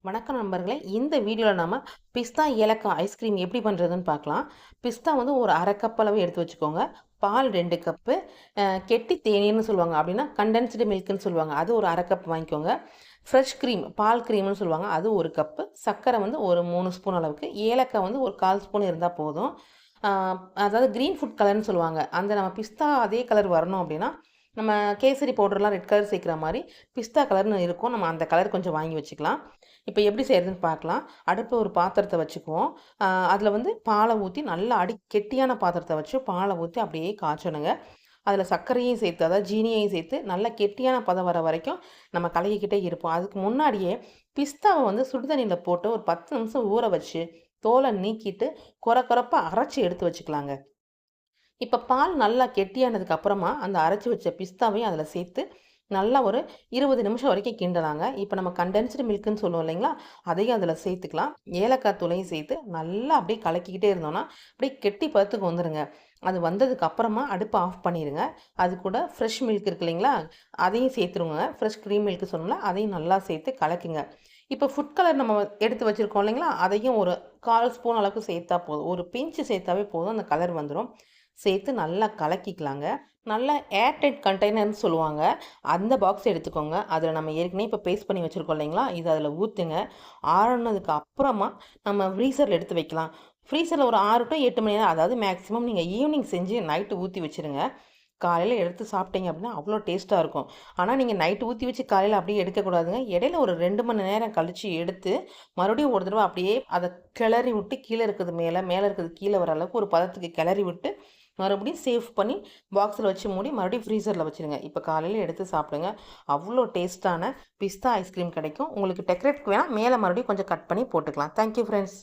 வணக்கம் நண்பர்களே, இந்த வீடியோவில் நம்ம பிஸ்தா ஏலக்காய் ஐஸ்கிரீம் எப்படி பண்ணுறதுன்னு பார்க்கலாம். பிஸ்தா வந்து ஒரு அரை கப் அளவு எடுத்து வச்சுக்கோங்க. பால் 2 கப்பு, கெட்டி தேநீர்னு சொல்லுவாங்க, அப்படின்னா கண்டென்ஸ்டு மில்க்குன்னு சொல்லுவாங்க, அது ஒரு அரை கப் வாங்கிக்கோங்க. ஃப்ரெஷ் க்ரீம், பால் க்ரீம்னு சொல்லுவாங்க, அது ஒரு கப்பு. சர்க்கரை வந்து ஒரு 3 ஸ்பூன் அளவுக்கு. ஏலக்காய் வந்து ஒரு 1/4 ஸ்பூன் இருந்தால் போதும். அதாவது க்ரீன் ஃபுட் கலர்னு சொல்லுவாங்க, அந்த நம்ம பிஸ்தா அதே கலர் வரணும் அப்படின்னா நம்ம கேசரி பவுடர்லாம் ரெட் கலர் சேர்க்குற மாதிரி பிஸ்தா கலர்னு இருக்கும், நம்ம அந்த கலர் கொஞ்சம் வாங்கி வச்சுக்கலாம். இப்போ எப்படி செய்கிறதுன்னு பார்க்கலாம். அடுப்பு ஒரு பாத்திரத்தை வச்சுக்குவோம். அதில் வந்து பாலை ஊற்றி நல்லா கெட்டியான பாத்திரத்தை வச்சு பாலை ஊற்றி அப்படியே காய்ச்சணுங்க. அதில் சர்க்கரையும் சேர்த்து, அதாவது ஜீனியையும் சேர்த்து நல்லா கெட்டியான பதம் வர வரைக்கும் நம்ம கலக்கிக்கிட்டே இருப்போம். அதுக்கு முன்னாடியே பிஸ்தாவை வந்து சுடுதண்ணியில் போட்டு ஒரு 10 நிமிஷம் ஊற வச்சு தோலை நீக்கிட்டு கொரப்பாக அரைச்சி எடுத்து வச்சுக்கலாங்க. இப்போ பால் நல்லா கெட்டியானதுக்கு அப்புறமா அந்த அரைச்சி வச்ச பிஸ்தாவையும் அதில் சேர்த்து நல்லா ஒரு 20 நிமிஷம் வரைக்கும் கிண்டலாங்க. இப்போ நம்ம கண்டென்ஸ்டு மில்க்குன்னு சொல்லுவோம் இல்லைங்களா, அதையும் அதில் சேர்த்துக்கலாம். ஏலக்காய் தூளையும் சேர்த்து நல்லா அப்படியே கலக்கிக்கிட்டே இருந்தோம்னா அப்படியே கெட்டி பதத்துக்கு வந்துடுங்க. அது வந்ததுக்கு அப்புறமா அடுப்பை ஆஃப் பண்ணிடுங்க. அது கூட ஃப்ரெஷ் மில்க் இருக்கு இல்லைங்களா, அதையும் சேர்த்துருங்க. ஃப்ரெஷ் க்ரீம் மில்க் சொன்னோம்ல, அதையும் நல்லா சேர்த்து கலக்குங்க. இப்போ ஃபுட் கலர் நம்ம எடுத்து வச்சுருக்கோம் இல்லைங்களா, அதையும் ஒரு 1/4 ஸ்பூன் அளவுக்கு சேர்த்தா போதும். ஒரு பிஞ்சு சேர்த்தாவே போதும், அந்த கலர் வந்துடும். சேர்த்து நல்லா கலக்கிக்கலாங்க. நல்லா ஏர்டைட் கண்டெய்னர்னு சொல்லுவாங்க, அந்த பாக்ஸ் எடுத்துக்கோங்க. அதில் நம்ம ஏற்கனவே இப்போ பேஸ்ட் பண்ணி வச்சுருக்கோம் இல்லைங்களா, இது அதில் ஊற்றுங்க. ஆறுனதுக்கு அப்புறமா நம்ம ஃப்ரீசரில் எடுத்து வைக்கலாம். ஃப்ரீசரில் ஒரு 6 to 8 மணி நேரம், அதாவது மேக்ஸிமம் நீங்கள் ஈவினிங் செஞ்சு நைட்டு ஊற்றி வச்சுருங்க. காலையில் எடுத்து சாப்பிட்டீங்க அப்படின்னா அவ்வளோ டேஸ்ட்டாக இருக்கும். ஆனால் நீங்கள் நைட்டு ஊற்றி வச்சு காலையில் அப்படியே எடுக்கக்கூடாதுங்க. இடையில ஒரு 2 மணி நேரம் கழித்து எடுத்து மறுபடியும் ஒரு தடவை அப்படியே அதை கிளறி விட்டு, கீழே இருக்கிறது மேலே, மேலே இருக்கிறது கீழே வர அளவுக்கு ஒரு பதத்துக்கு கிளறி விட்டு மறுபடியும் சேவ் பண்ணி பாக்ஸில் வச்சு மூடி மறுபடியும் ஃப்ரீசரில் வச்சுருங்க. இப்போ காலையில் எடுத்து சாப்பிடுங்க. அவ்வளோ டேஸ்ட்டான பிஸ்தா ஐஸ்கிரீம் கிடைக்கும். உங்களுக்கு டெக்கரேட்க்கு வேணால் மேலே மறுபடியும் கொஞ்சம் கட் பண்ணி போட்டுக்கலாம். Thank you friends.